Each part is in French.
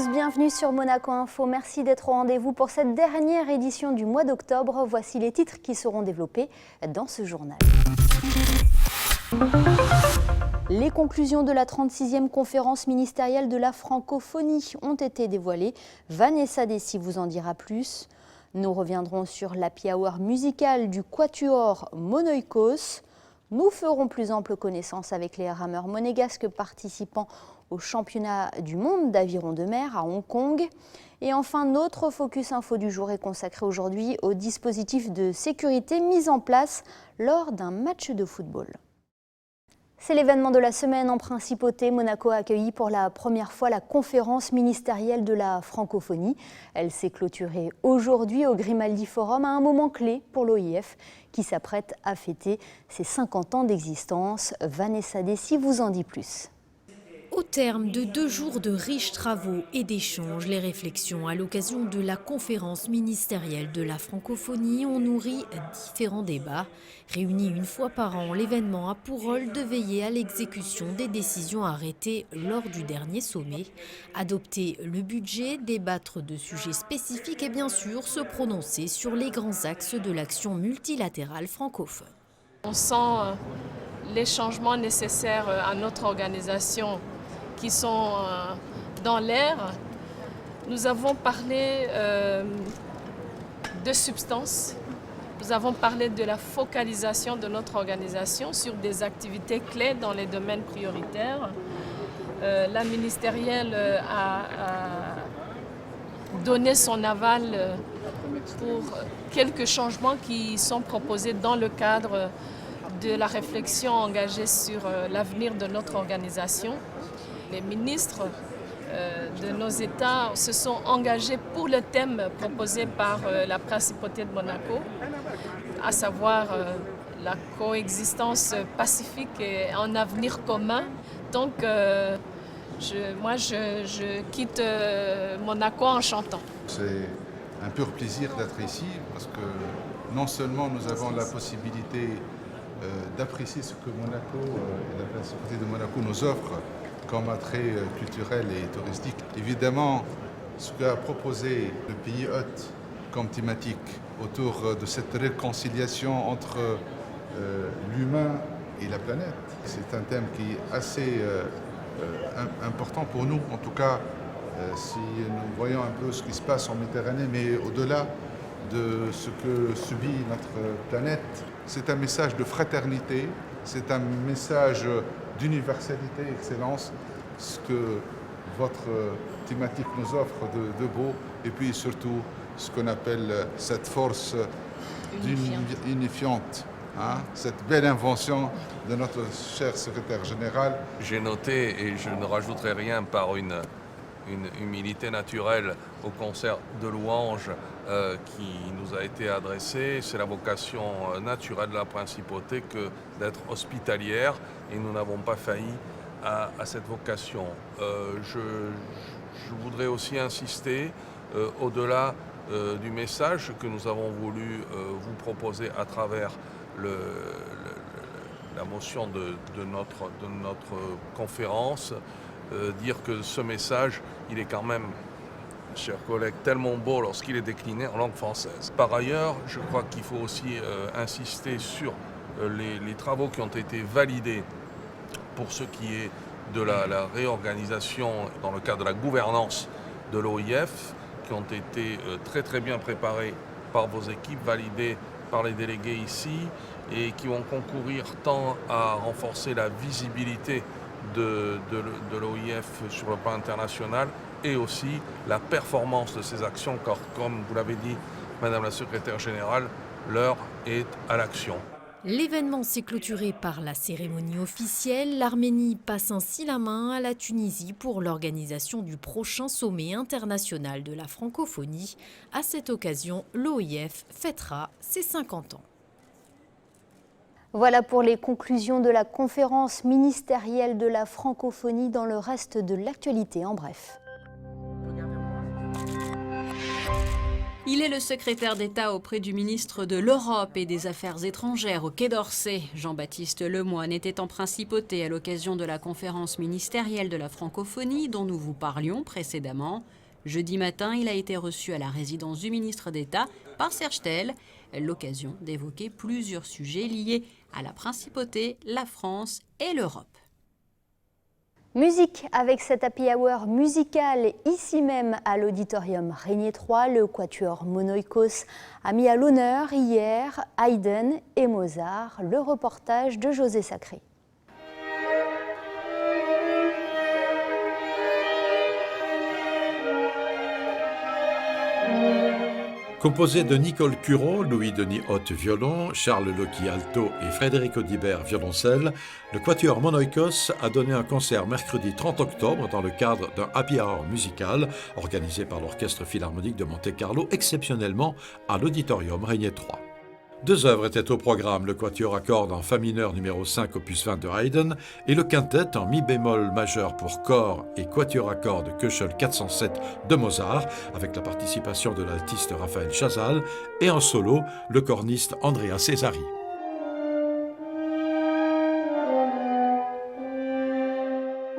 tous, bienvenue sur Monaco Info. Merci d'être au rendez-vous pour cette dernière édition du mois d'octobre. Voici les titres qui seront développés dans ce journal. Les conclusions de la 36e conférence ministérielle de la francophonie ont été dévoilées. Vanessa Dessy vous en dira plus. Nous reviendrons sur l'happy hour musical du quatuor Monoikos. Nous ferons plus ample connaissance avec les rameurs monégasques participant au championnat du monde d'aviron de mer à Hong Kong. Et enfin, notre focus info du jour est consacré aujourd'hui au dispositif de sécurité mis en place lors d'un match de football. C'est l'événement de la semaine en principauté. Monaco a accueilli pour la première fois la conférence ministérielle de la francophonie. Elle s'est clôturée aujourd'hui au Grimaldi Forum à un moment clé pour l'OIF qui s'apprête à fêter ses 50 ans d'existence. Vanessa Dessy vous en dit plus. Au terme de 2 jours de riches travaux et d'échanges, les réflexions à l'occasion de la conférence ministérielle de la francophonie ont nourri différents débats. Réunis une fois par an, l'événement a pour rôle de veiller à l'exécution des décisions arrêtées lors du dernier sommet, adopter le budget, débattre de sujets spécifiques et bien sûr se prononcer sur les grands axes de l'action multilatérale francophone. On sent les changements nécessaires à notre organisation qui sont dans l'air. Nous avons parlé de substance, nous avons parlé de la focalisation de notre organisation sur des activités clés dans les domaines prioritaires. La ministérielle a donné son aval pour quelques changements qui sont proposés dans le cadre de la réflexion engagée sur l'avenir de notre organisation. Les ministres de nos États se sont engagés pour le thème proposé par la Principauté de Monaco, à savoir la coexistence pacifique et un avenir commun. Donc, je quitte Monaco en chantant. C'est un pur plaisir d'être ici parce que non seulement nous avons la possibilité d'apprécier ce que Monaco et la Principauté de Monaco nous offrent comme attrait culturel et touristique. Évidemment, ce qu'a proposé le pays hôte comme thématique autour de cette réconciliation entre l'humain et la planète, c'est un thème qui est assez important pour nous. En tout cas, si nous voyons un peu ce qui se passe en Méditerranée, mais au-delà de ce que subit notre planète, c'est un message de fraternité, c'est un message d'universalité, excellence, ce que votre thématique nous offre de beau, et puis surtout ce qu'on appelle cette force unifiante, hein, cette belle invention de notre cher secrétaire général. J'ai noté, et je ne rajouterai rien par une humilité naturelle au concert de louanges qui nous a été adressé. C'est la vocation naturelle de la principauté que d'être hospitalière et nous n'avons pas failli à cette vocation. Je voudrais aussi insister au-delà du message que nous avons voulu vous proposer à travers la motion de notre conférence, dire que ce message, il est quand même, chers collègues, tellement beau lorsqu'il est décliné en langue française. Par ailleurs, je crois qu'il faut aussi insister sur les travaux qui ont été validés pour ce qui est de la réorganisation dans le cadre de la gouvernance de l'OIF, qui ont été très très bien préparés par vos équipes, validés par les délégués ici, et qui vont concourir tant à renforcer la visibilité de l'OIF sur le plan international et aussi la performance de ces actions, car comme vous l'avez dit, Madame la Secrétaire Générale, l'heure est à l'action. L'événement s'est clôturé par la cérémonie officielle. L'Arménie passe ainsi la main à la Tunisie pour l'organisation du prochain sommet international de la francophonie. À cette occasion, l'OIF fêtera ses 50 ans. Voilà pour les conclusions de la conférence ministérielle de la francophonie. Dans le reste de l'actualité en bref. Il est le secrétaire d'État auprès du ministre de l'Europe et des Affaires étrangères au Quai d'Orsay. Jean-Baptiste Lemoyne était en principauté à l'occasion de la conférence ministérielle de la francophonie dont nous vous parlions précédemment. Jeudi matin, il a été reçu à la résidence du ministre d'État par Serge Tel, l'occasion d'évoquer plusieurs sujets liés à la principauté, la France et l'Europe. Musique avec cet happy hour musical ici même à l'auditorium Régnier 3. Le quatuor Monoikos a mis à l'honneur hier Haydn et Mozart. Le reportage de José Sacré. Composé de Nicole Cureau, Louis-Denis Hoth violon, Charles Loki alto et Frédéric Audibert violoncelle, le quatuor Monoikos a donné un concert mercredi 30 octobre dans le cadre d'un happy hour musical organisé par l'Orchestre Philharmonique de Monte-Carlo exceptionnellement à l'auditorium Régnier 3. 2 œuvres étaient au programme, le quatuor à cordes en fa mineur numéro 5 opus 20 de Haydn et le quintet en mi bémol majeur pour corps et quatuor à cordes Köchel 407 de Mozart avec la participation de l'altiste Raphaël Chazal et en solo le corniste Andrea Cesari.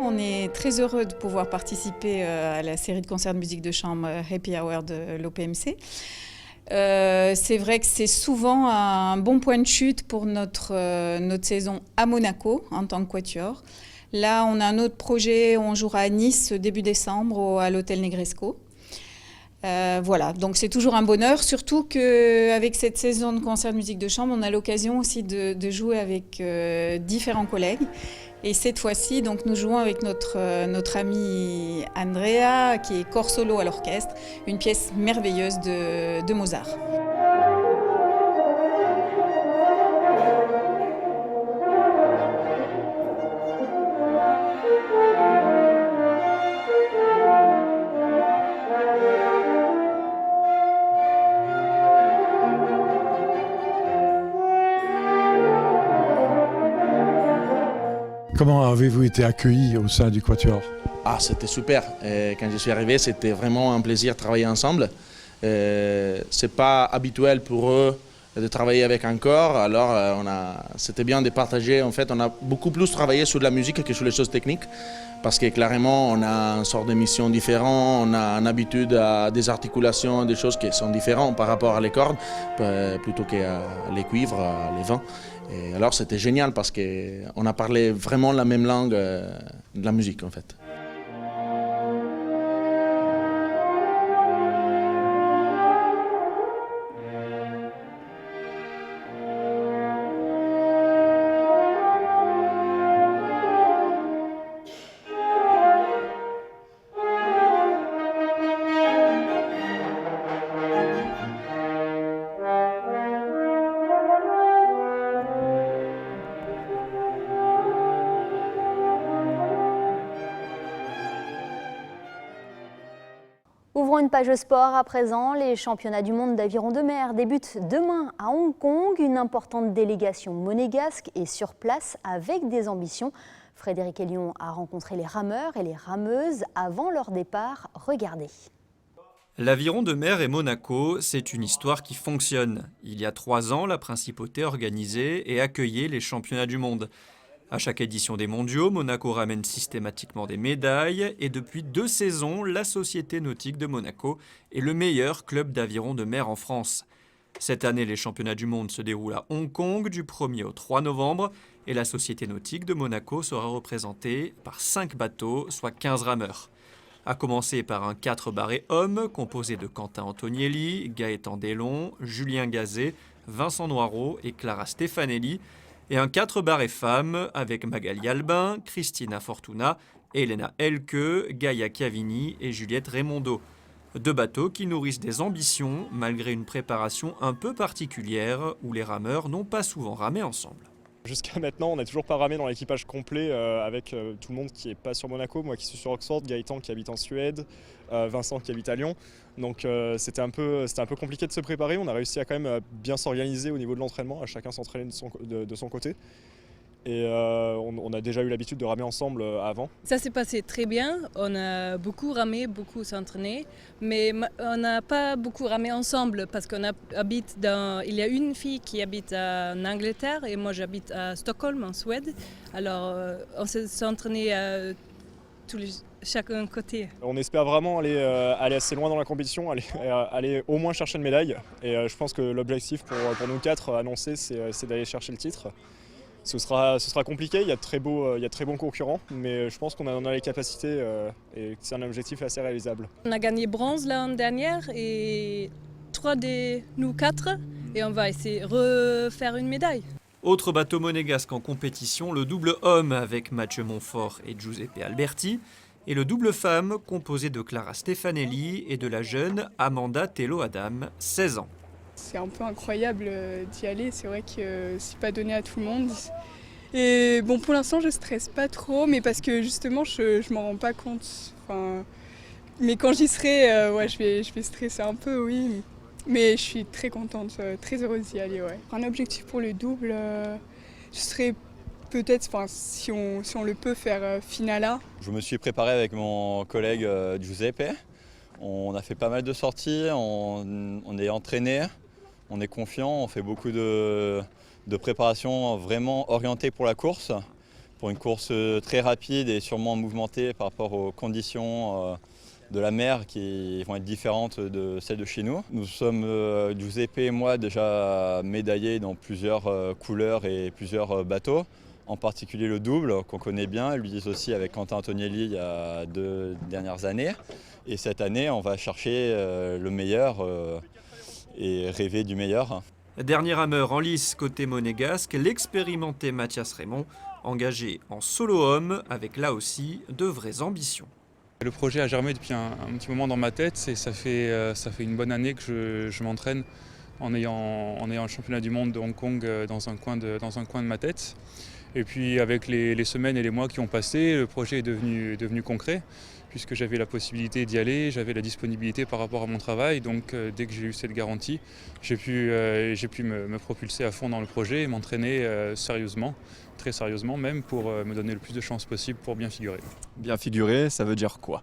On est très heureux de pouvoir participer à la série de concerts de musique de chambre Happy Hour de l'OPMC. C'est vrai que c'est souvent un bon point de chute pour notre saison à Monaco en tant que quatuor. Là, on a un autre projet, on jouera à Nice début décembre à l'hôtel Negresco. Voilà, donc c'est toujours un bonheur, surtout qu'avec cette saison de concerts de musique de chambre, on a l'occasion aussi de jouer avec différents collègues. Et cette fois-ci, donc, nous jouons avec notre amie Andrea, qui est corps solo à l'orchestre, une pièce merveilleuse de Mozart. Comment avez-vous été accueillis au sein du quatuor ? C'était super. Quand je suis arrivé, c'était vraiment un plaisir de travailler ensemble. C'est pas habituel pour eux de travailler avec un corps, alors c'était bien de partager. En fait, on a beaucoup plus travaillé sur la musique que sur les choses techniques, parce que clairement, on a une sorte de mission différente, on a une habitude à des articulations, des choses qui sont différentes par rapport à les cordes, plutôt qu'à les cuivres, les vents. Et alors c'était génial parce qu'on a parlé vraiment la même langue de la musique en fait. Ouvrons une page sport à présent. Les championnats du monde d'aviron de mer débutent demain à Hong Kong. Une importante délégation monégasque est sur place avec des ambitions. Frédéric Hélion a rencontré les rameurs et les rameuses avant leur départ. Regardez. L'aviron de mer et Monaco, c'est une histoire qui fonctionne. Il y a 3 ans, la principauté organisait et accueillait les championnats du monde. À chaque édition des mondiaux, Monaco ramène systématiquement des médailles et depuis 2 saisons, la Société nautique de Monaco est le meilleur club d'aviron de mer en France. Cette année, les championnats du monde se déroulent à Hong Kong du 1er au 3 novembre et la Société nautique de Monaco sera représentée par 5 bateaux, soit 15 rameurs. À commencer par un 4 barré homme composé de Quentin Antonielli, Gaëtan Delon, Julien Gazet, Vincent Noireau et Clara Stefanelli, et un 4 barré femme avec Magali Albin, Christina Fortuna, Elena Elke, Gaia Chiavini et Juliette Raimondo. 2 bateaux qui nourrissent des ambitions malgré une préparation un peu particulière où les rameurs n'ont pas souvent ramé ensemble. Jusqu'à maintenant, on n'a toujours pas ramé dans l'équipage complet avec tout le monde qui n'est pas sur Monaco, moi qui suis sur Oxford, Gaëtan qui habite en Suède, Vincent qui habite à Lyon. Donc c'était un peu compliqué de se préparer. On a réussi à quand même bien s'organiser au niveau de l'entraînement, à chacun s'entraîner de son côté. Et on a déjà eu l'habitude de ramer ensemble avant. Ça s'est passé très bien, on a beaucoup ramé, beaucoup s'entraîné, mais on n'a pas beaucoup ramé ensemble parce il y a une fille qui habite en Angleterre et moi j'habite à Stockholm en Suède. Alors on s'est entraîné chacun côté. On espère vraiment aller assez loin dans la compétition, aller au moins chercher une médaille. Et je pense que l'objectif pour nous 4 annoncés, c'est d'aller chercher le titre. Ce sera compliqué, il y a de très bons concurrents, mais je pense qu'on en a les capacités et que c'est un objectif assez réalisable. On a gagné bronze l'année dernière et 3 de nous 4 et on va essayer de refaire une médaille. Autre bateau monégasque en compétition, le double homme avec Mathieu Montfort et Giuseppe Alberti, et le double femme composé de Clara Stefanelli et de la jeune Amanda Tello-Adam, 16 ans. C'est un peu incroyable d'y aller, c'est vrai que c'est pas donné à tout le monde. Et bon, pour l'instant, je stresse pas trop, mais parce que justement, je m'en rends pas compte. Enfin, mais quand j'y serai, je vais stresser un peu, oui. Mais je suis très contente, très heureuse d'y aller, ouais. Un objectif pour le double, je serais peut-être, si on le peut, faire finala. Je me suis préparé avec mon collègue Giuseppe. On a fait pas mal de sorties, on est entraîné. On est confiant, on fait beaucoup de préparation vraiment orientée pour la course, pour une course très rapide et sûrement mouvementée par rapport aux conditions de la mer qui vont être différentes de celles de chez nous. Nous sommes, Giuseppe et moi, déjà médaillés dans plusieurs couleurs et plusieurs bateaux, en particulier le double qu'on connaît bien, lui aussi avec Quentin Antonielli il y a 2 dernières années. Et cette année, on va chercher le meilleur et rêver du meilleur. Dernier rameur en lice côté monégasque, l'expérimenté Mathias Raymond, engagé en solo homme avec là aussi de vraies ambitions. Le projet a germé depuis un petit moment dans ma tête et ça fait une bonne année que je m'entraîne en ayant le championnat du monde de Hong Kong dans un coin de ma tête. Et puis avec les semaines et les mois qui ont passé, le projet est devenu concret, puisque j'avais la possibilité d'y aller, j'avais la disponibilité par rapport à mon travail. Donc dès que j'ai eu cette garantie, j'ai pu me propulser à fond dans le projet et m'entraîner sérieusement, très sérieusement même, pour me donner le plus de chances possible pour bien figurer. Bien figurer, ça veut dire quoi ?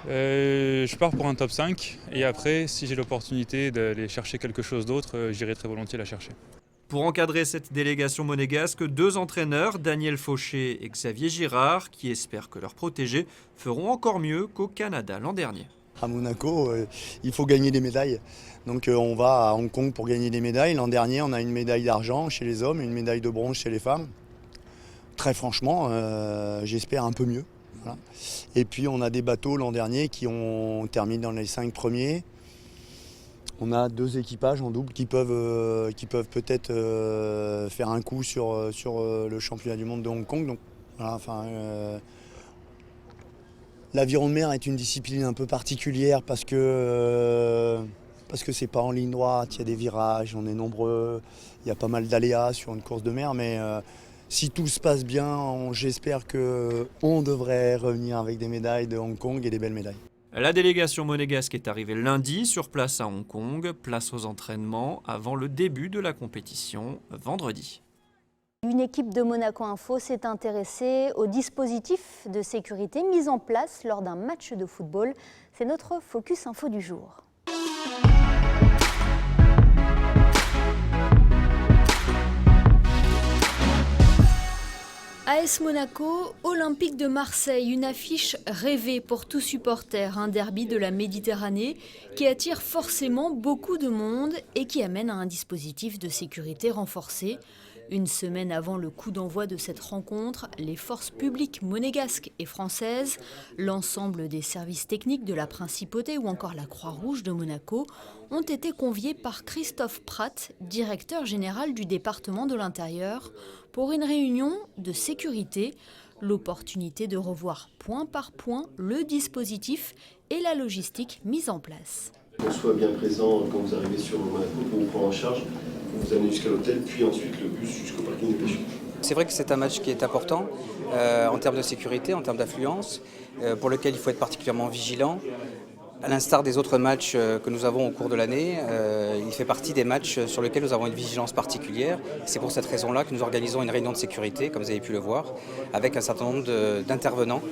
Je pars pour un top 5 et après, si j'ai l'opportunité d'aller chercher quelque chose d'autre, j'irai très volontiers la chercher. Pour encadrer cette délégation monégasque, 2 entraîneurs, Daniel Fauché et Xavier Girard, qui espèrent que leurs protégés feront encore mieux qu'au Canada l'an dernier. À Monaco, il faut gagner des médailles. Donc on va à Hong Kong pour gagner des médailles. L'an dernier, on a une médaille d'argent chez les hommes et une médaille de bronze chez les femmes. Très franchement, j'espère un peu mieux. Voilà. Et puis on a des bateaux l'an dernier qui ont terminé dans les 5 premiers. On a 2 équipages en double qui peuvent peut-être faire un coup sur le championnat du monde de Hong Kong. Donc, voilà, l'aviron de mer est une discipline un peu particulière parce que c'est pas en ligne droite, il y a des virages, on est nombreux, il y a pas mal d'aléas sur une course de mer, mais si tout se passe bien, j'espère qu'on devrait revenir avec des médailles de Hong Kong et des belles médailles. La délégation monégasque est arrivée lundi sur place à Hong Kong, place aux entraînements avant le début de la compétition vendredi. Une équipe de Monaco Info s'est intéressée au dispositif de sécurité mis en place lors d'un match de football. C'est notre Focus Info du jour. AS Monaco, Olympique de Marseille, une affiche rêvée pour tout supporter, un derby de la Méditerranée qui attire forcément beaucoup de monde et qui amène à un dispositif de sécurité renforcé. Une semaine avant le coup d'envoi de cette rencontre, les forces publiques monégasques et françaises, l'ensemble des services techniques de la Principauté ou encore la Croix-Rouge de Monaco ont été conviés par Christophe Pratt, directeur général du département de l'Intérieur, pour une réunion de sécurité, l'opportunité de revoir point par point le dispositif et la logistique mise en place. Qu'on soit bien présent quand vous arrivez sur Monaco pour vous prendre en charge, vous amener jusqu'à l'hôtel, puis ensuite le bus jusqu'au parking de pêche. C'est vrai que c'est un match qui est important en termes de sécurité, en termes d'affluence, pour lequel il faut être particulièrement vigilant. À l'instar des autres matchs que nous avons au cours de l'année, il fait partie des matchs sur lesquels nous avons une vigilance particulière. C'est pour cette raison-là que nous organisons une réunion de sécurité, comme vous avez pu le voir, avec un certain nombre d'intervenants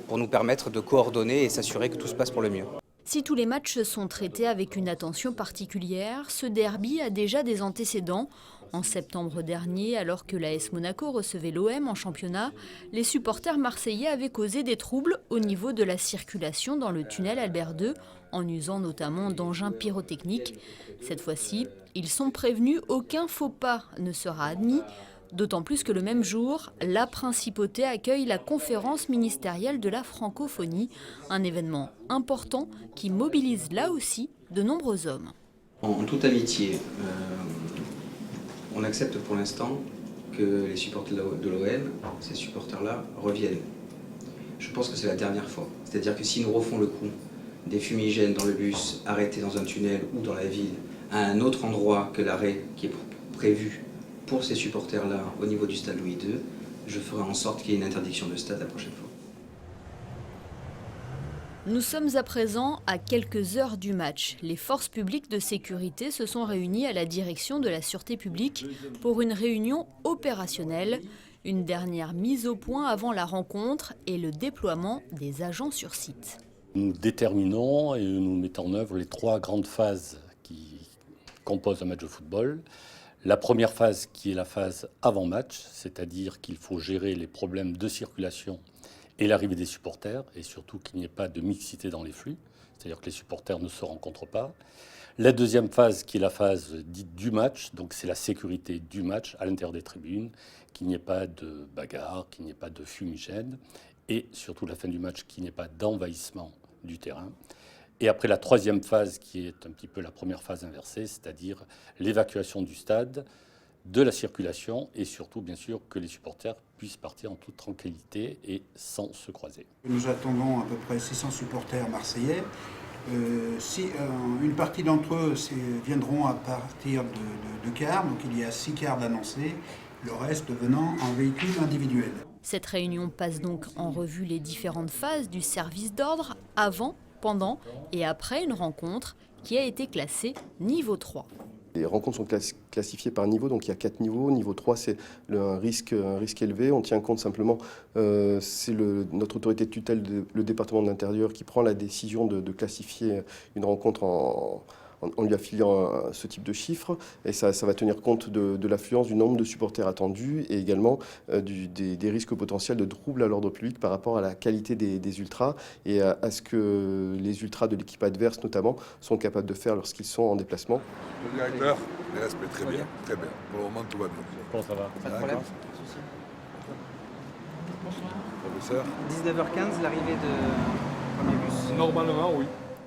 pour nous permettre de coordonner et s'assurer que tout se passe pour le mieux. Si tous les matchs sont traités avec une attention particulière, ce derby a déjà des antécédents. En septembre dernier, alors que l'AS Monaco recevait l'OM en championnat, les supporters marseillais avaient causé des troubles au niveau de la circulation dans le tunnel Albert II, en usant notamment d'engins pyrotechniques. Cette fois-ci, ils sont prévenus, aucun faux pas ne sera admis. D'autant plus que le même jour, la Principauté accueille la conférence ministérielle de la francophonie, un événement important qui mobilise là aussi de nombreux hommes. En toute amitié, on accepte pour l'instant que les supporters de l'OM, ces supporters-là, reviennent. Je pense que c'est la dernière fois. C'est-à-dire que si nous refont le coup des fumigènes dans le bus, arrêtés dans un tunnel ou dans la ville, à un autre endroit que l'arrêt qui est prévu pour ces supporters-là au niveau du stade Louis II, je ferai en sorte qu'il y ait une interdiction de stade la prochaine fois. Nous sommes à présent à quelques heures du match. Les forces publiques de sécurité se sont réunies à la direction de la sûreté publique pour une réunion opérationnelle. Une dernière mise au point avant la rencontre et le déploiement des agents sur site. Nous déterminons et nous mettons en œuvre les 3 grandes phases qui composent un match de football. La première phase qui est la phase avant-match, c'est-à-dire qu'il faut gérer les problèmes de circulation et l'arrivée des supporters, et surtout qu'il n'y ait pas de mixité dans les flux, c'est-à-dire que les supporters ne se rencontrent pas. La deuxième phase qui est la phase dite du match, donc c'est la sécurité du match à l'intérieur des tribunes, qu'il n'y ait pas de bagarre, qu'il n'y ait pas de fumigène, et surtout la fin du match, qu'il n'y ait pas d'envahissement du terrain. Et après la troisième phase qui est un petit peu la première phase inversée, c'est-à-dire l'évacuation du stade, de la circulation et surtout bien sûr que les supporters puissent partir en toute tranquillité et sans se croiser. Nous attendons à peu près 600 supporters marseillais. Une partie d'entre eux viendront à partir de cars, donc il y a 6 cars d'annoncés, le reste venant en véhicule individuel. Cette réunion passe donc en revue les différentes phases du service d'ordre avant, pendant et après une rencontre qui a été classée niveau 3. Les rencontres sont classifiées par niveau, donc il y a 4 niveaux. Niveau 3, c'est un risque élevé. On tient compte simplement, c'est notre autorité de tutelle, le département de l'Intérieur, qui prend la décision de classifier une rencontre en lui affiliant ce type de chiffres. Et ça va tenir compte de l'affluence, du nombre de supporters attendus et également des risques potentiels de troubles à l'ordre public par rapport à la qualité des ultras et à ce que les ultras de l'équipe adverse notamment sont capables de faire lorsqu'ils sont en déplacement. Le directeur les respecte très bien, très bien. Pour le moment, tout va bien. Comment ça va? Pas de problème. Professeur 19h15, l'arrivée de premier bus. Normalement, oui.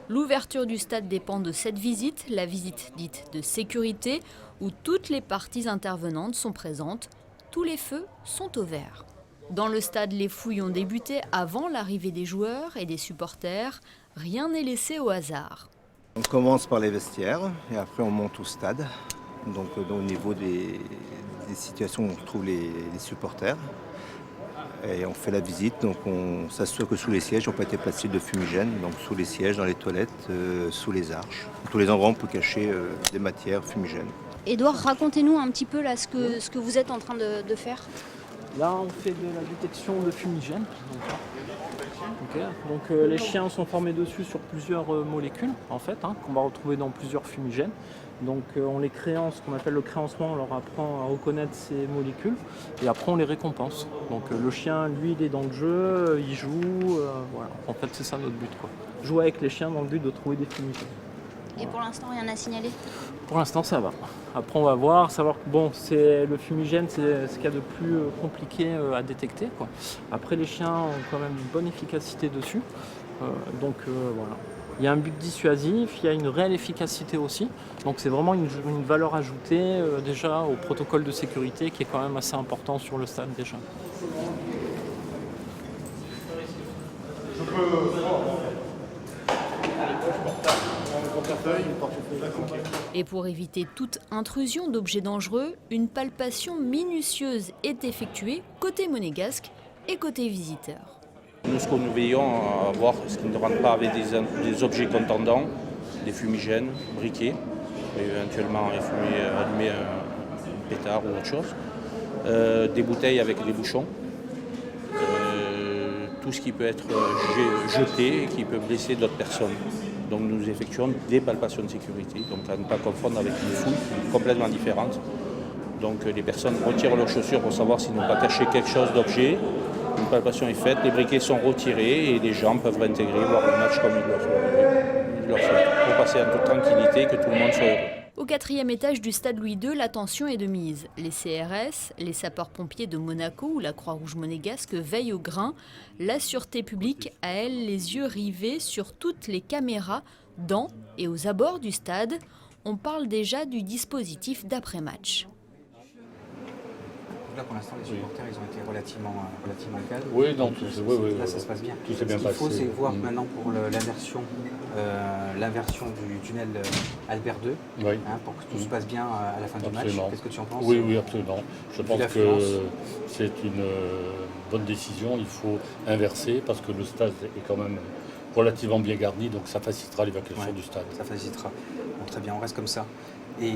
L'ouverture du stade dépend de cette visite, la visite dite de sécurité, où toutes les parties intervenantes sont présentes. Tous les feux sont au vert. Dans le stade, les fouilles ont débuté avant l'arrivée des joueurs et des supporters. Rien n'est laissé au hasard. On commence par les vestiaires et après on monte au stade. Donc au niveau des situations où on retrouve les supporters. Et on fait la visite, donc on s'assure que sous les sièges n'ont pas été placés de fumigènes, donc sous les sièges, dans les toilettes, sous les arches. Tous les endroits on peut cacher des matières fumigènes. Édouard, racontez-nous un petit peu là, ce que vous êtes en train de faire. Là, on fait de la détection de fumigènes. Donc les chiens sont formés dessus sur plusieurs molécules, en fait, qu'on va retrouver dans plusieurs fumigènes. Donc on les créance, ce qu'on appelle le créancement, on leur apprend à reconnaître ces molécules et après on les récompense. Donc le chien, lui, il est dans le jeu, il joue, voilà. En fait c'est ça notre but, quoi. Jouer avec les chiens dans le but de trouver des fumigènes. Et pour l'instant, rien à signaler? Pour l'instant ça va. Après on va voir, savoir que bon, le fumigène c'est ce qu'il y a de plus compliqué à détecter, quoi. Après les chiens ont quand même une bonne efficacité dessus, donc voilà. Il y a un but dissuasif, il y a une réelle efficacité aussi. Donc c'est vraiment une valeur ajoutée déjà au protocole de sécurité qui est quand même assez important sur le stade déjà. Et pour éviter toute intrusion d'objets dangereux, une palpation minutieuse est effectuée côté monégasque et côté visiteur. Nous, ce que nous veillons à voir, ce qui ne rentre pas avec des objets contendants, des fumigènes, briquets, éventuellement allumer un pétard ou autre chose, des bouteilles avec des bouchons, tout ce qui peut être jeté et qui peut blesser d'autres personnes. Donc nous effectuons des palpations de sécurité, donc à ne pas confondre avec une fouille complètement différente. Donc les personnes retirent leurs chaussures pour savoir s'ils n'ont pas caché quelque chose d'objet. Une palpation est faite, les briquets sont retirés et les gens peuvent réintégrer, voir le match comme ils le souhaitent, pour passer en toute tranquillité, que tout le monde soit heureux. Au 4e étage du stade Louis II, la tension est de mise. Les CRS, les sapeurs-pompiers de Monaco ou la Croix-Rouge monégasque veillent au grain. La sûreté publique a, elle, les yeux rivés sur toutes les caméras dans et aux abords du stade. On parle déjà du dispositif d'après-match. Là, pour l'instant, les supporters, ils ont été relativement calmes. Oui, donc là, ça se passe bien. Tout s'est bien passé. Ce qu'il faut, c'est voir maintenant pour l'inversion du tunnel Albert II, pour que tout se passe bien à la fin du match. Qu'est-ce que tu en penses? Oui, absolument. Je pense que c'est une bonne décision. Il faut inverser parce que le stade est quand même relativement bien garni, donc ça facilitera l'évacuation du stade. Ça facilitera. Bon, très bien, on reste comme ça. Et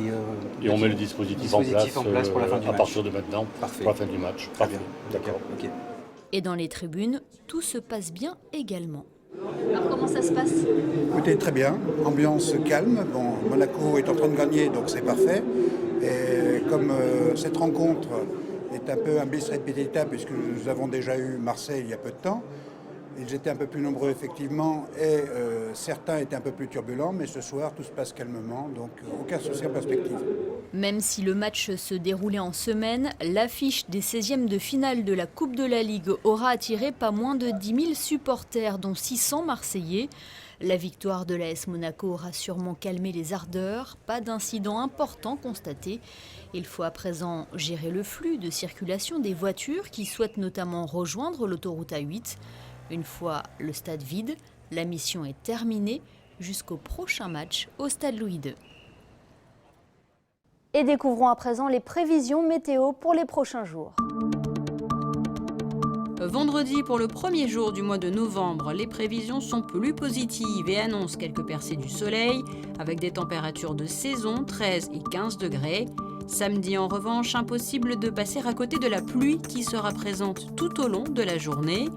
on met le dispositif en place pour la fin du match. À partir de maintenant, pour la fin du match. Parfait. D'accord. Okay. Et dans les tribunes, tout se passe bien également. Alors comment ça se passe? Écoutez, très bien, ambiance calme. Bon, Monaco est en train de gagner, donc c'est parfait. Et comme cette rencontre est un peu un bis repetita, puisque nous avons déjà eu Marseille il y a peu de temps, ils étaient un peu plus nombreux effectivement et certains étaient un peu plus turbulents, mais ce soir tout se passe calmement, donc aucun souci en perspective. Même si le match se déroulait en semaine, l'affiche des 16e de finale de la Coupe de la Ligue aura attiré pas moins de 10 000 supporters, dont 600 Marseillais. La victoire de l'AS Monaco aura sûrement calmé les ardeurs, pas d'incident important constaté. Il faut à présent gérer le flux de circulation des voitures qui souhaitent notamment rejoindre l'autoroute A8. Une fois le stade vide, la mission est terminée jusqu'au prochain match au stade Louis II. Et découvrons à présent les prévisions météo pour les prochains jours. Vendredi, pour le premier jour du mois de novembre, les prévisions sont plus positives et annoncent quelques percées du soleil, avec des températures de saison, 13 et 15 degrés. Samedi, en revanche, impossible de passer à côté de la pluie qui sera présente tout au long de la journée.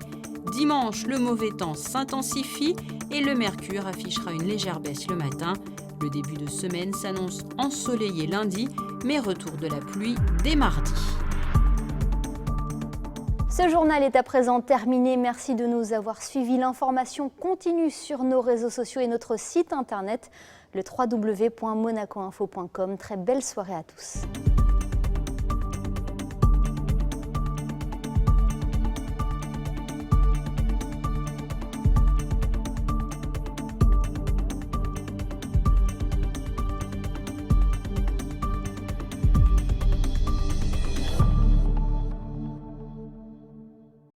Dimanche, le mauvais temps s'intensifie et le mercure affichera une légère baisse le matin. Le début de semaine s'annonce ensoleillé lundi, mais retour de la pluie dès mardi. Ce journal est à présent terminé. Merci de nous avoir suivis. L'information continue sur nos réseaux sociaux et notre site internet, le www.monacoinfo.com. Très belle soirée à tous.